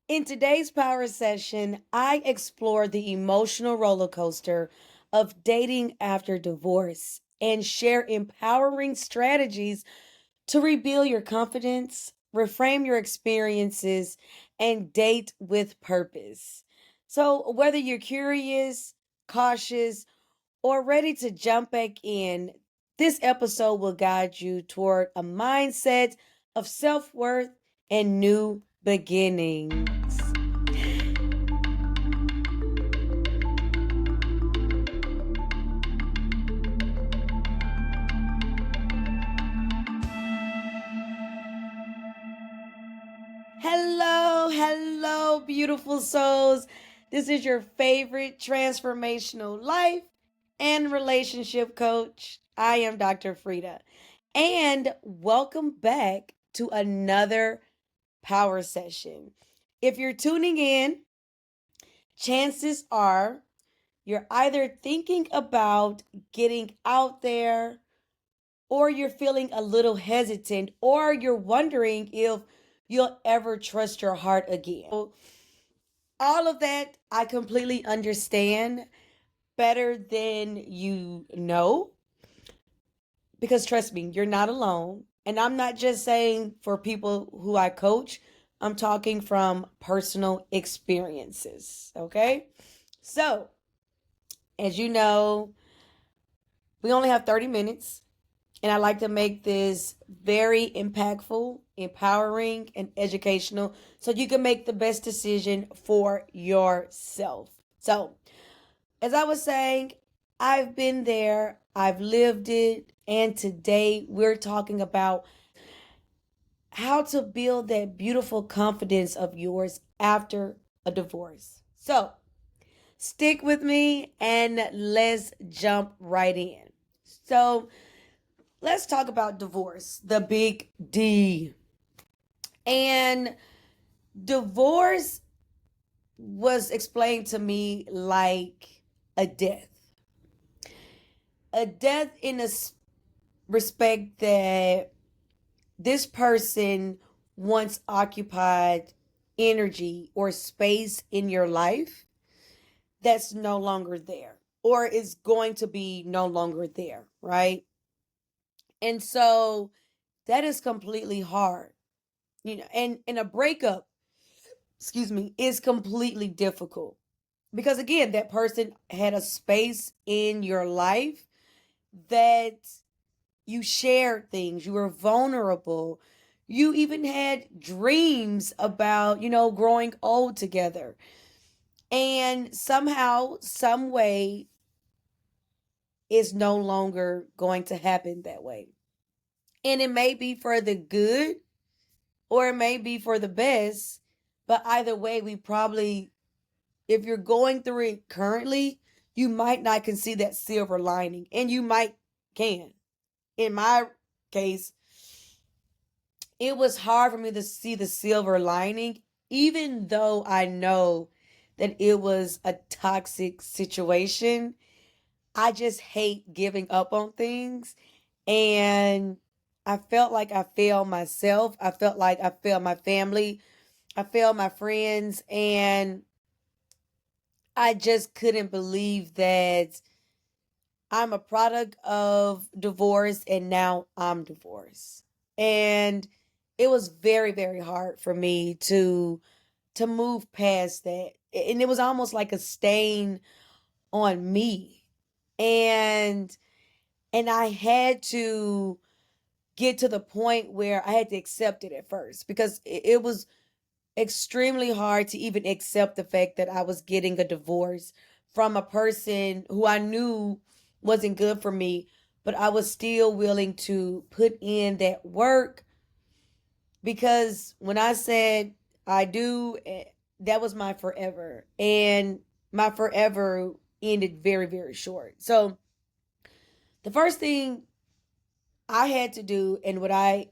In today's power session, I explore the emotional roller coaster of dating after divorce and share empowering strategies to rebuild your confidence, reframe your experiences, and date with purpose. So, whether you're curious, cautious, or ready to jump back in, this episode will guide you toward a mindset of self worth and new beginnings. Hello, beautiful souls. This is your favorite transformational life and relationship coach. I am Dr. Freda, and welcome back to another power session. If you're tuning in, chances are you're either thinking about getting out there, or you're feeling a little hesitant, or you're wondering if you'll ever trust your heart again. So, all of that I completely understand better than you know, because trust me, you're not alone. And I'm not just saying for people who I coach, I'm talking from personal experiences. Okay. So, as you know, we only have 30 minutes, and I like to make this very impactful, empowering, and educational so you can make the best decision for yourself. So, as I was saying, I've been there, I've lived it, and today we're talking about how to build that beautiful confidence of yours after a divorce. So, stick with me and let's jump right in. So, let's talk about divorce, the big D. And divorce was explained to me like a death. A death in a respect that this person once occupied energy or space in your life that's no longer there or is going to be no longer there, right? And so that is completely hard, and a breakup, excuse me, is completely difficult because again, that person had a space in your life that you shared things, you were vulnerable, you even had dreams about, growing old together. And somehow, some way, it's no longer going to happen that way. And it may be for the good or it may be for the best, but either way, we probably, if you're going through it currently, you might not can see that silver lining, and you might can. In my case, it was hard for me to see the silver lining, even though I know that it was a toxic situation. I just hate giving up on things. And I felt like I failed myself. I felt like I failed my family. I failed my friends. And I just couldn't believe that I'm a product of divorce and now I'm divorced. And it was very, very hard for me to move past that. And it was almost like a stain on me. And I had to get to the point where I had to accept it at first because it was extremely hard to even accept the fact that I was getting a divorce from a person who I knew wasn't good for me, but I was still willing to put in that work because when I said I do, that was my forever. And my forever ended very, very short. So the first thing I had to do, and what I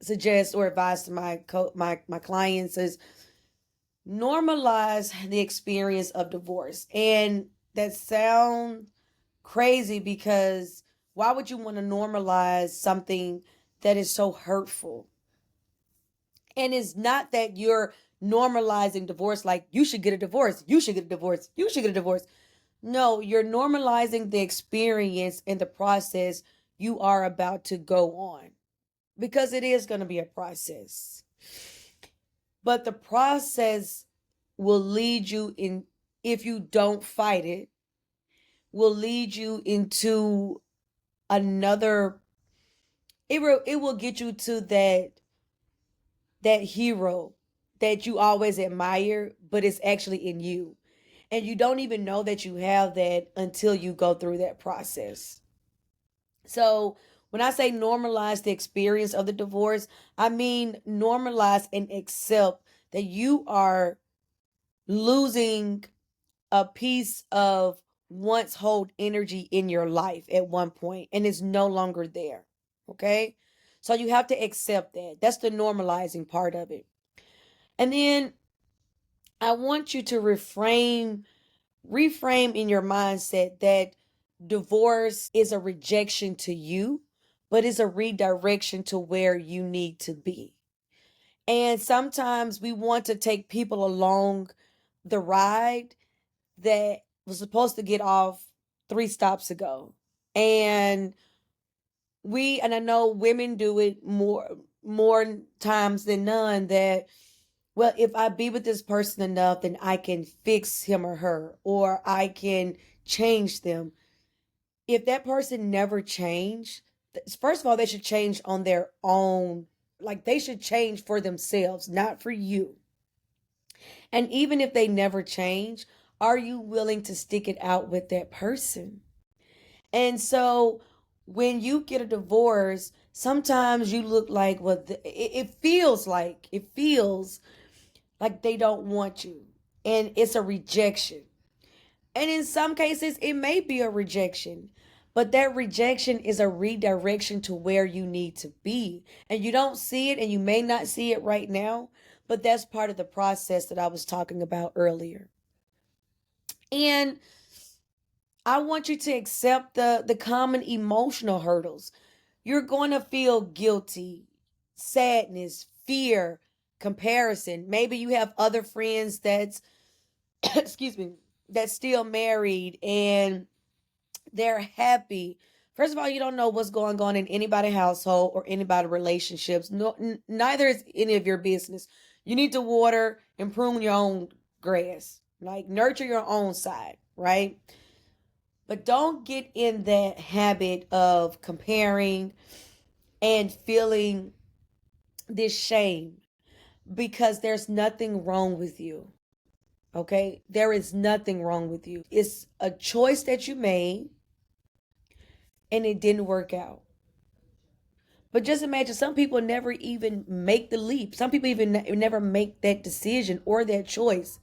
suggest or advise to my clients, is normalize the experience of divorce. And that sounds crazy because why would you want to normalize something that is so hurtful? And it's not that you're normalizing divorce like you should get a divorce, you should get a divorce, you should get a divorce. No, you're normalizing the experience and the process you are about to go on, because it is going to be a process. But the process will lead you in, if you don't fight it, will lead you into another, it will get you to that hero that you always admire, but it's actually in you. And you don't even know that you have that until you go through that process. So when I say normalize the experience of the divorce, I mean normalize and accept that you are losing a piece of once hold energy in your life at one point and it's no longer there. Okay? So you have to accept that. That's the normalizing part of it. And then I want you to reframe in your mindset that divorce is a rejection to you, but it's a redirection to where you need to be. And sometimes we want to take people along the ride that was supposed to get off 3 stops ago. And I know women do it more times than none, that, well, if I be with this person enough, then I can fix him or her, or I can change them. If that person never changed, first of all, they should change on their own. Like, they should change for themselves, not for you. And even if they never change, are you willing to stick it out with that person? And so when you get a divorce, sometimes you look like what it feels like they don't want you, and it's a rejection. And in some cases, it may be a rejection, but that rejection is a redirection to where you need to be. And you don't see it, and you may not see it right now, but that's part of the process that I was talking about earlier. And I want you to accept the common emotional hurdles. You're going to feel guilty, sadness, fear, comparison. Maybe you have other friends that's excuse me, that's still married and they're happy. First of all, you don't know what's going on in anybody's household or anybody's relationships. No, neither is any of your business. You need to water and prune your own grass, like nurture your own side, right? But don't get in that habit of comparing and feeling this shame, because there's nothing wrong with you. Okay? There is nothing wrong with you. It's a choice that you made and it didn't work out. But just imagine, some people never even make the leap. Some people even never make that decision or that choice.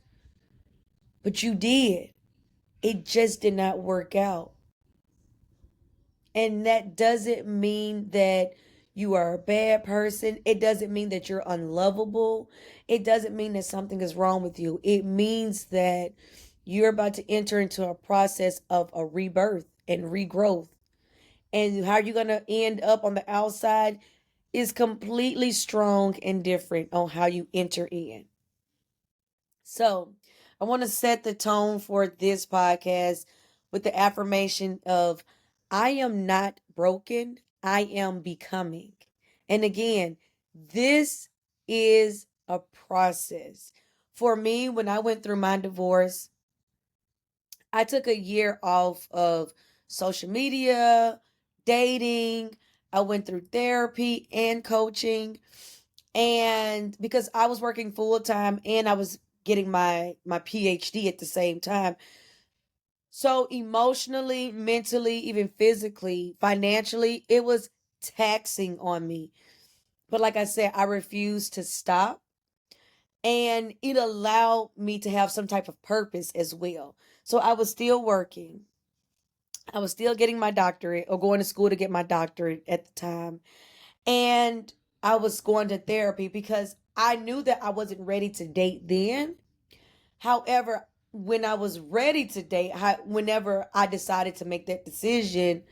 But you did. It just did not work out. And that doesn't mean that you are a bad person. It doesn't mean that you're unlovable. It doesn't mean that something is wrong with you. It means that you're about to enter into a process of a rebirth and regrowth. And how you're going to end up on the outside is completely strong and different on how you enter in. So, I want to set the tone for this podcast with the affirmation of, I am not broken, I am becoming. And again, this is a process. For me, when I went through my divorce, I took a year off of social media, dating. I went through therapy and coaching. And because I was working full time and I was getting my PhD at the same time. So emotionally, mentally, even physically, financially, it was taxing on me. But like I said, I refused to stop, and it allowed me to have some type of purpose as well. So I was still working. I was still getting my doctorate, or going to school to get my doctorate at the time. And I was going to therapy because I knew that I wasn't ready to date then. However, when I was ready to date, whenever I decided to make that decision,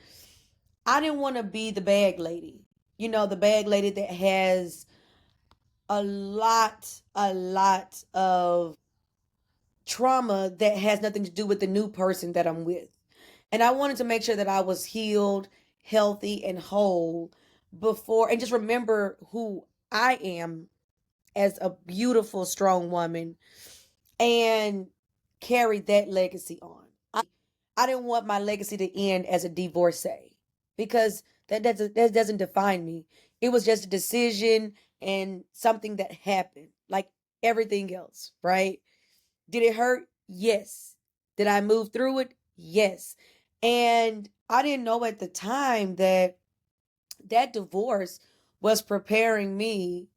I didn't want to be the bag lady. You know, the bag lady that has a lot of trauma that has nothing to do with the new person that I'm with. And I wanted to make sure that I was healed, healthy, and whole before, and just remember who I am as a beautiful, strong woman and carry that legacy on. I didn't want my legacy to end as a divorcee because that doesn't define me. It was just a decision and something that happened, like everything else, right? Did it hurt? Yes. Did I move through it? Yes. And I didn't know at the time that that divorce was preparing me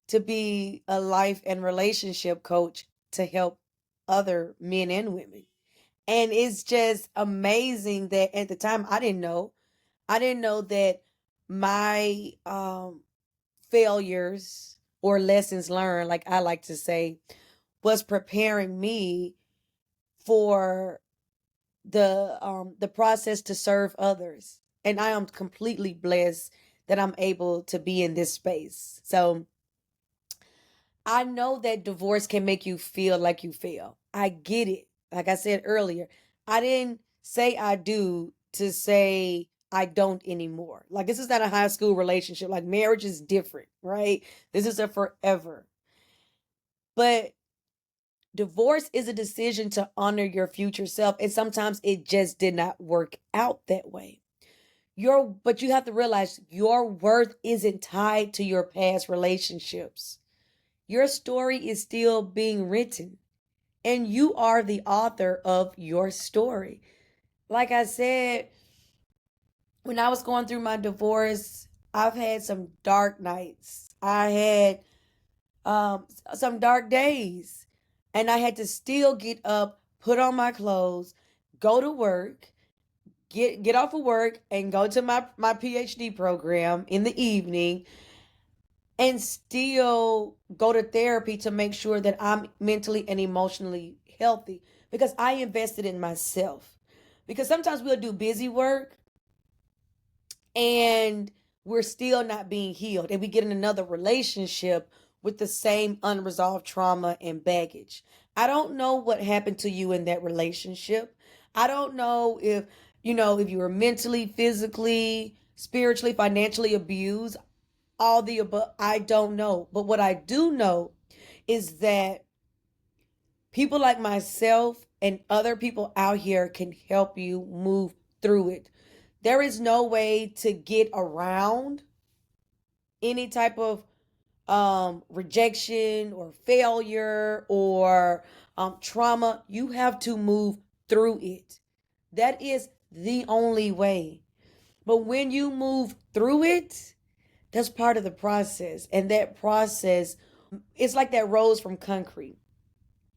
to be a life and relationship coach to help other men and women. And it's just amazing that at the time I didn't know. I didn't know that my failures or lessons learned, like I like to say, was preparing me for the process to serve others. And I am completely blessed that I'm able to be in this space. So I know that divorce can make you feel like you fail. I get it. Like I said earlier, I didn't say I do to say I don't anymore. Like this is not a high school relationship. Like marriage is different, right? This is a forever. But divorce is a decision to honor your future self. And sometimes it just did not work out that way. But you have to realize your worth isn't tied to your past relationships. Your story is still being written, and you are the author of your story. Like I said, when I was going through my divorce, I've had some dark nights. I had some dark days, and I had to still get up, put on my clothes, go to work, get off of work, and go to my PhD program in the evening and still go to therapy to make sure that I'm mentally and emotionally healthy because I invested in myself. Because sometimes we'll do busy work and we're still not being healed, and we get in another relationship with the same unresolved trauma and baggage. I don't know what happened to you in that relationship. I don't know if you were mentally, physically, spiritually, financially abused, all the above. I don't know. But what I do know is that people like myself and other people out here can help you move through it. There is no way to get around any type of rejection or failure or trauma. You have to move through it. That is the only way. But when you move through it, that's part of the process. And that process, it's like that rose from concrete,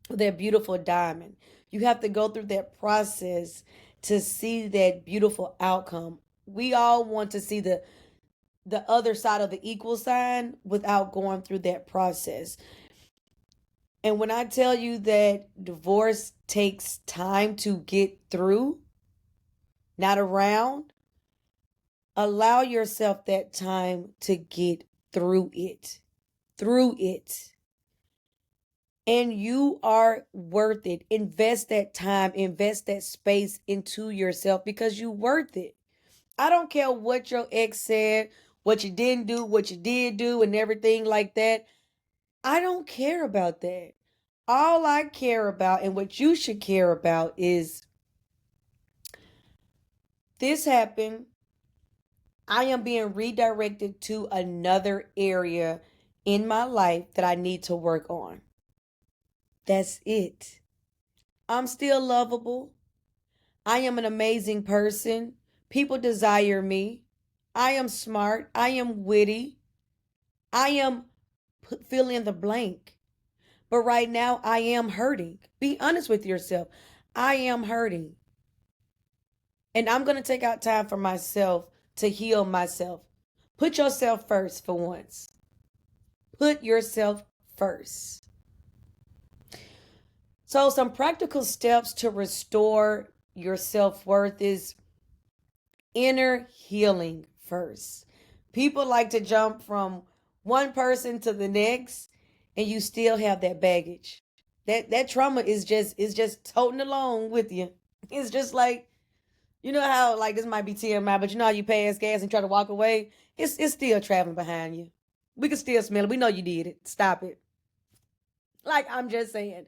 that beautiful diamond. You have to go through that process to see that beautiful outcome. We all want to see the other side of the equal sign without going through that process. And when I tell you that divorce takes time to get through, not around, allow yourself that time to get through it. Through it. And you are worth it. Invest that time, invest that space into yourself because you're worth it. I don't care what your ex said, what you didn't do, what you did do, and everything like that. I don't care about that. All I care about and what you should care about is this happened. I am being redirected to another area in my life that I need to work on. That's it. I'm still lovable. I am an amazing person. People desire me. I am smart. I am witty. I am fill in the blank. But right now, I am hurting. Be honest with yourself. I am hurting. And I'm going to take out time for myself to heal myself. Put yourself first for once. Put yourself first. So, some practical steps to restore your self worth is inner healing first. People like to jump from one person to the next, and you still have that baggage. That trauma is just toting along with you. It's just like, you know how, like, this might be TMI, but you know how you pass gas and try to walk away? It's still traveling behind you. We can still smell it. We know you did it. Stop it. Like, I'm just saying.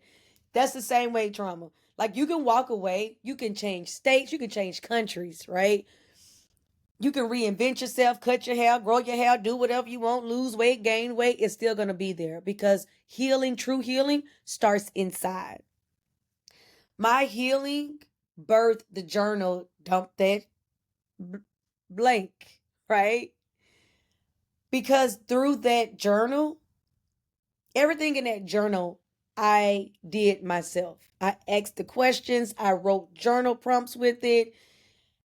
That's the same way trauma. Like, you can walk away, you can change states, you can change countries, right? You can reinvent yourself, cut your hair, grow your hair, do whatever you want, lose weight, gain weight. It's still going to be there because healing, true healing, starts inside. My healing birthed the journal, dump that blank, right? Because through that journal, everything in that journal, I did myself. I asked the questions, I wrote journal prompts with it,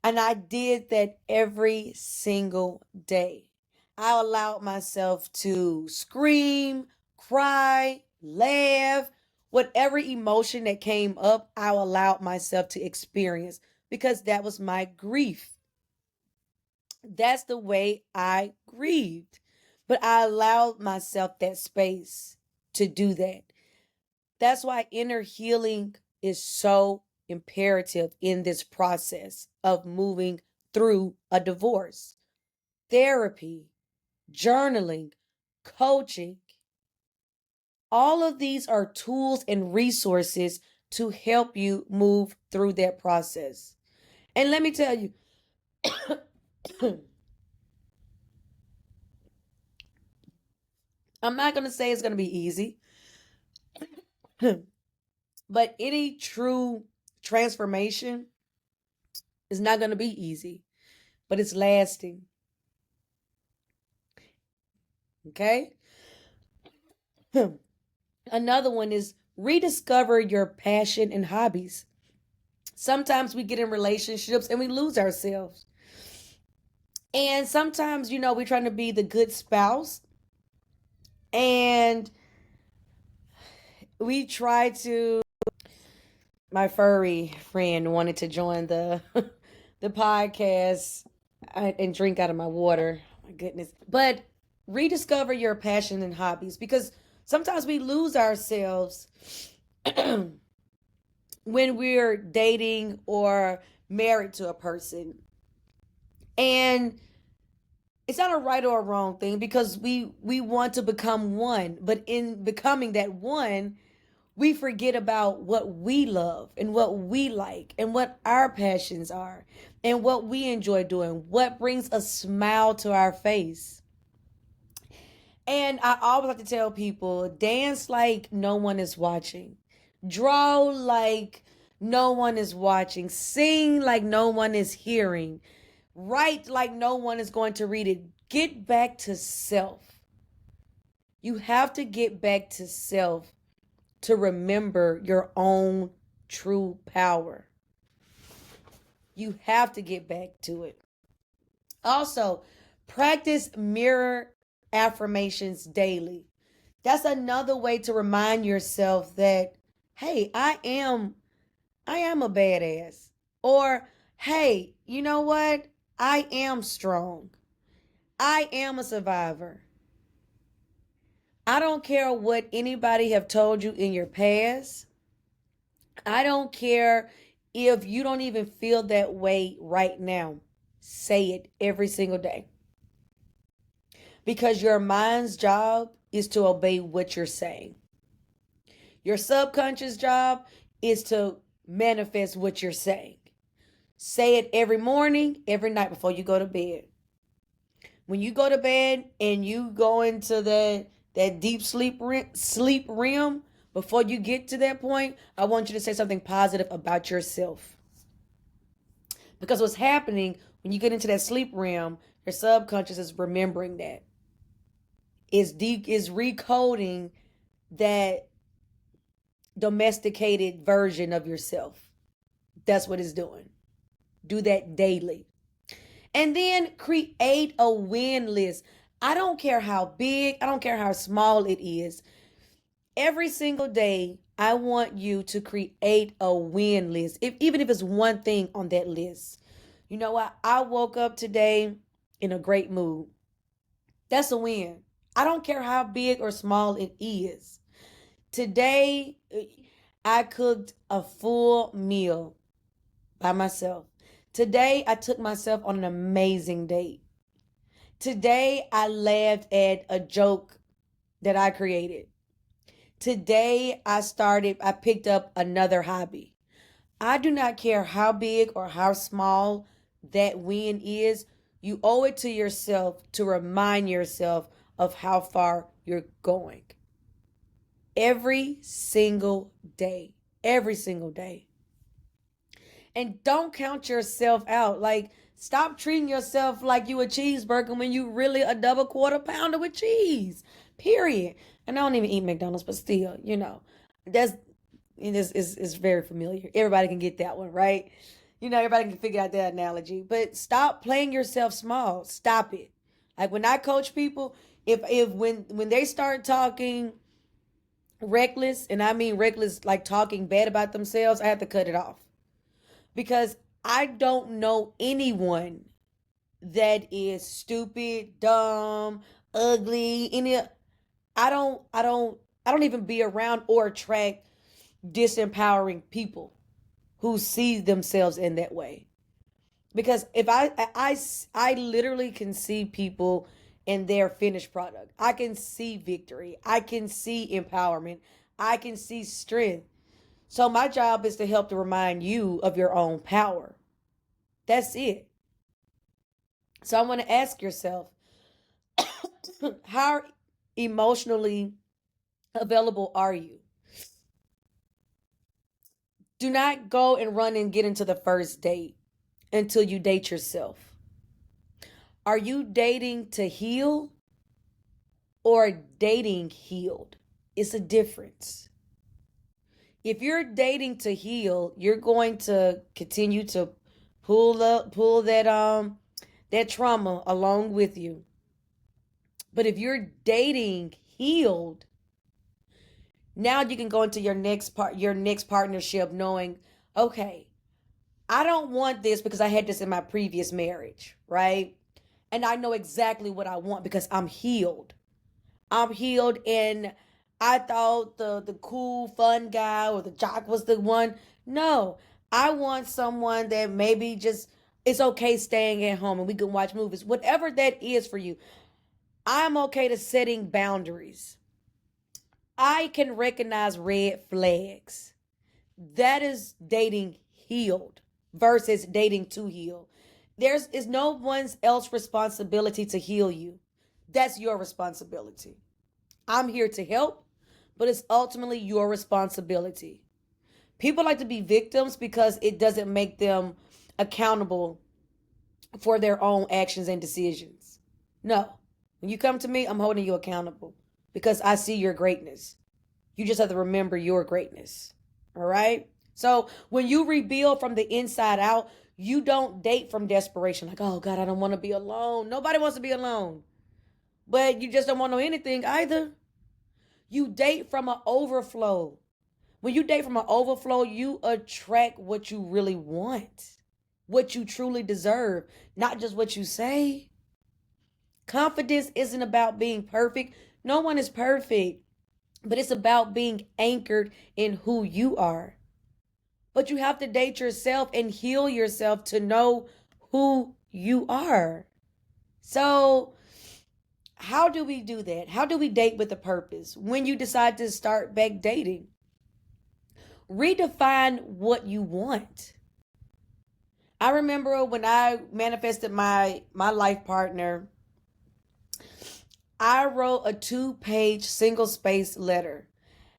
and I did that every single day. I allowed myself to scream, cry, laugh, whatever emotion that came up, I allowed myself to experience because that was my grief. That's the way I grieved. But I allowed myself that space to do that. That's why inner healing is so imperative in this process of moving through a divorce. Therapy, journaling, coaching, all of these are tools and resources to help you move through that process. And let me tell you, I'm not going to say it's going to be easy, but any true transformation is not going to be easy, but it's lasting. Okay? Another one is rediscover your passion and hobbies. Sometimes we get in relationships and we lose ourselves. And sometimes, we're trying to be the good spouse and we try to. My furry friend wanted to join the the podcast and drink out of my water. My goodness. But rediscover your passion and hobbies because sometimes we lose ourselves when we're dating or married to a person. And it's not a right or a wrong thing because we want to become one, but in becoming that one, we forget about what we love and what we like and what our passions are and what we enjoy doing, what brings a smile to our face. And I always like to tell people, dance like no one is watching. Draw like no one is watching. Sing like no one is hearing. Write like no one is going to read it. Get back to self. You have to get back to self to remember your own true power. You have to get back to it. Also, practice mirror affirmations daily. That's another way to remind yourself that, hey, I am a badass. Or, hey, you know what? I am strong. I am a survivor. I don't care what anybody have told you in your past. I don't care if you don't even feel that way right now. Say it every single day. Because your mind's job is to obey what you're saying. Your subconscious job is to manifest what you're saying. Say it every morning, every night before you go to bed. When you go to bed and you go into that deep sleep realm, before you get to that point, I want you to say something positive about yourself. Because what's happening when you get into that sleep realm, your subconscious is remembering that. Is recoding that domesticated version of yourself. That's what it's doing. Do that daily. And then create a win list. I don't care how big, I don't care how small it is. Every single day, I want you to create a win list, even if it's one thing on that list. You know what? I woke up today in a great mood. That's a win. I don't care how big or small it is. Today, I cooked a full meal by myself. Today, I took myself on an amazing date. Today, I laughed at a joke that I created. Today, I picked up another hobby. I do not care how big or how small that win is. You owe it to yourself to remind yourself of how far you're going. Every single day. Every single day. And don't count yourself out. Like, stop treating yourself like you a cheeseburger when you really a double quarter pounder with cheese. Period. And I don't even eat McDonald's, but still, that's it's very familiar. Everybody can get that one, right? Everybody can figure out that analogy. But stop playing yourself small. Stop it. Like when I coach people, if when they start talking reckless, and I mean reckless, like talking bad about themselves, I have to cut it off. Because I don't know anyone that is stupid, dumb, ugly, I don't even be around or attract disempowering people who see themselves in that way. Because if I literally can see people in their finished product. I can see victory. I can see empowerment. I can see strength. So my job is to help to remind you of your own power. That's it. So I want to ask yourself, how emotionally available are you? Do not go and run and get into the first date until you date yourself. Are you dating to heal or dating healed? It's a difference. If you're dating to heal, you're going to continue to pull that trauma along with you. But if you're dating healed, now you can go into your next partnership knowing, okay, I don't want this because I had this in my previous marriage, right? And I know exactly what I want because I'm healed. I'm healed, and I thought the cool fun guy or the jock was the one. No, I want someone that maybe just it's okay staying at home and we can watch movies. Whatever that is for you. I'm okay to setting boundaries. I can recognize red flags. That is dating healed versus dating to heal. There's is no one's else responsibility to heal you. That's your responsibility. I'm here to help, but it's ultimately your responsibility. People like to be victims because it doesn't make them accountable for their own actions and decisions. No. When you come to me, I'm holding you accountable because I see your greatness. You just have to remember your greatness. All right? So when you rebuild from the inside out, you don't date from desperation. Like, oh God, I don't want to be alone. Nobody wants to be alone. But you just don't want to know anything either. You date from an overflow. When you date from an overflow, you attract what you really want, what you truly deserve, not just what you say. Confidence isn't about being perfect. No one is perfect, but it's about being anchored in who you are. But you have to date yourself and heal yourself to know who you are. So, how do we do that? How do we date with a purpose? When you decide to start back dating, redefine what you want. I remember when I manifested my life partner, I wrote a 2-page single space letter,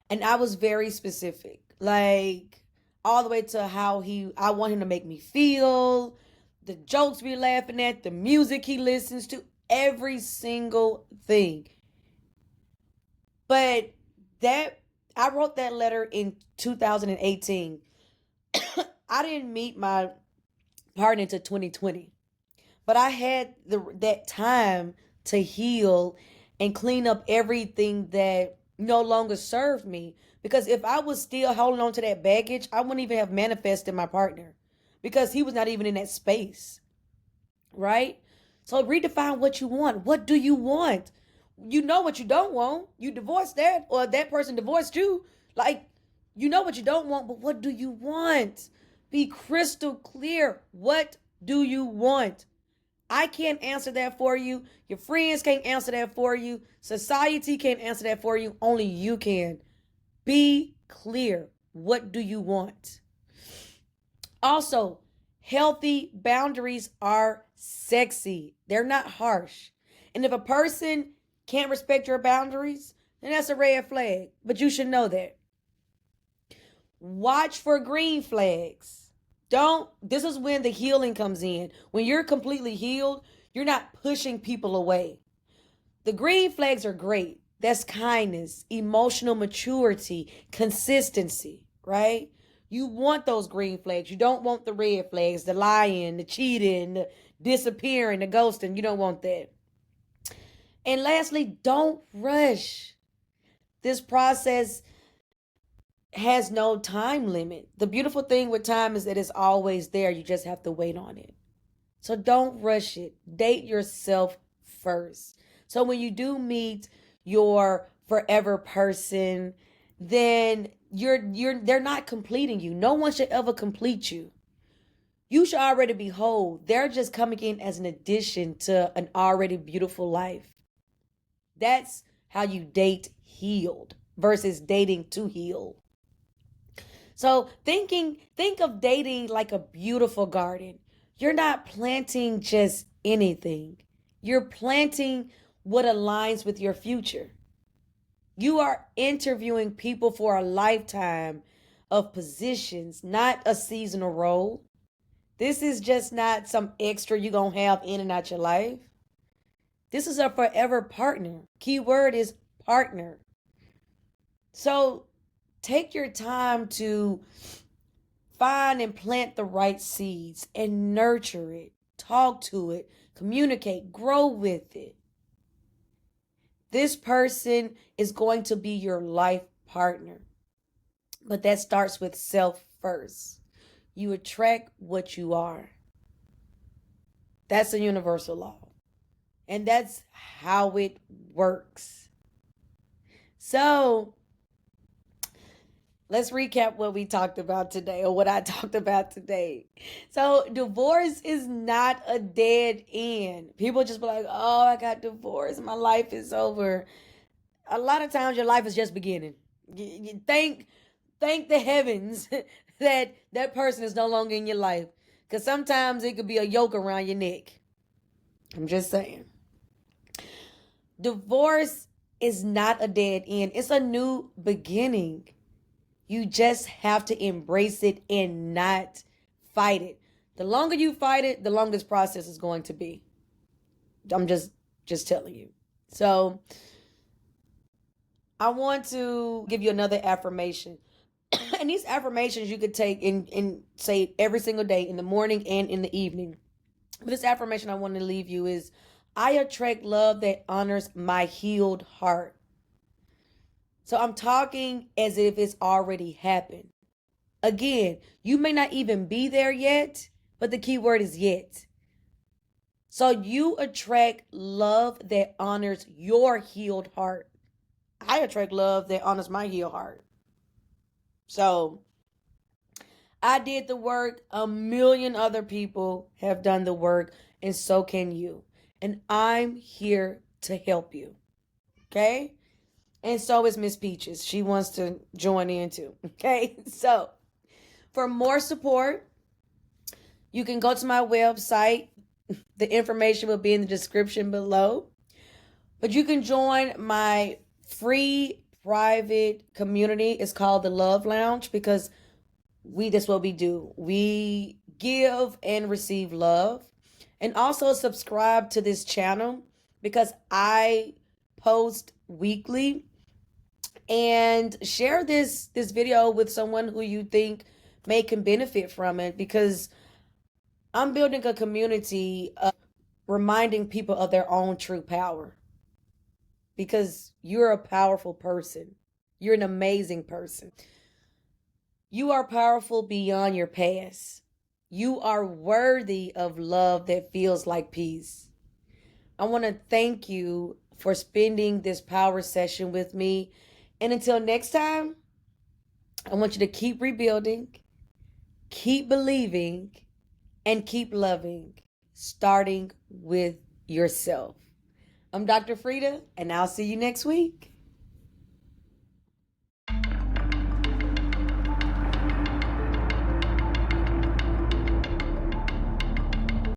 and I was very specific. Like all the way to how I want him to make me feel, the jokes we're laughing at, the music he listens to, every single thing. But that I wrote that letter in 2018. I didn't meet my partner until 2020. But I had that time to heal and clean up everything that no longer served me. Because if I was still holding on to that baggage, I wouldn't even have manifested my partner because he was not even in that space. Right? So redefine what you want. What do you want? You know what you don't want. You divorced that, or that person divorced you. Like, you know what you don't want, but what do you want? Be crystal clear. What do you want? I can't answer that for you. Your friends can't answer that for you. Society can't answer that for you. Only you can. Be clear. What do you want? Also, healthy boundaries are sexy. They're not harsh. And if a person can't respect your boundaries, then that's a red flag. But you should know that. Watch for green flags. This is when the healing comes in. When you're completely healed, you're not pushing people away. The green flags are great. That's kindness, emotional maturity, consistency, right? You want those green flags. You don't want the red flags, the lying, the cheating, the disappearing, the ghosting. You don't want that. And lastly, don't rush. This process has no time limit. The beautiful thing with time is that it's always there. You just have to wait on it. So don't rush it. Date yourself first. So when you do meet your forever person, then they're not completing you. No one should ever complete you. You should already be whole. They're just coming in as an addition to an already beautiful life. That's how you date healed versus dating to heal. So think of dating like a beautiful garden. You're not planting just anything. You're planting what aligns with your future. You are interviewing people for a lifetime of positions, not a seasonal role. This is just not some extra you're going to have in and out your life. This is a forever partner. Key word is partner. So take your time to find and plant the right seeds and nurture it. Talk to it, communicate, grow with it. This person is going to be your life partner. But that starts with self first. You attract what you are. That's a universal law. And that's how it works. So, let's recap what we talked about today, or what I talked about today. So, divorce is not a dead end. People just be like, oh, I got divorced. My life is over. A lot of times your life is just beginning. You thank the heavens that that person is no longer in your life. Because sometimes it could be a yoke around your neck. I'm just saying. Divorce is not a dead end. It's a new beginning. You just have to embrace it and not fight it. The longer you fight it, the longer this process is going to be. I'm just telling you. So I want to give you another affirmation. And these affirmations you could take and say every single day, in the morning and in the evening. But this affirmation I want to leave you is, I attract love that honors my healed heart. So I'm talking as if it's already happened. Again, you may not even be there yet, but the key word is yet. So you attract love that honors your healed heart. I attract love that honors my healed heart. So I did the work. A million other people have done the work, and so can you. And I'm here to help you. Okay? And so is Miss Peaches. She wants to join in too. Okay? So for more support, you can go to my website. The information will be in the description below. But you can join my free private community. It's called the Love Lounge, because that's what we do. We give and receive love. And also subscribe to this channel, because I post weekly. And share this video with someone who you think can benefit from it, because I'm building a community of reminding people of their own true power. Because you're a powerful person. You're an amazing person. You are powerful beyond your past. You are worthy of love that feels like peace. I want to thank you for spending this power session with me. And until next time, I want you to keep rebuilding, keep believing, and keep loving, starting with yourself. I'm Dr. Freda, and I'll see you next week.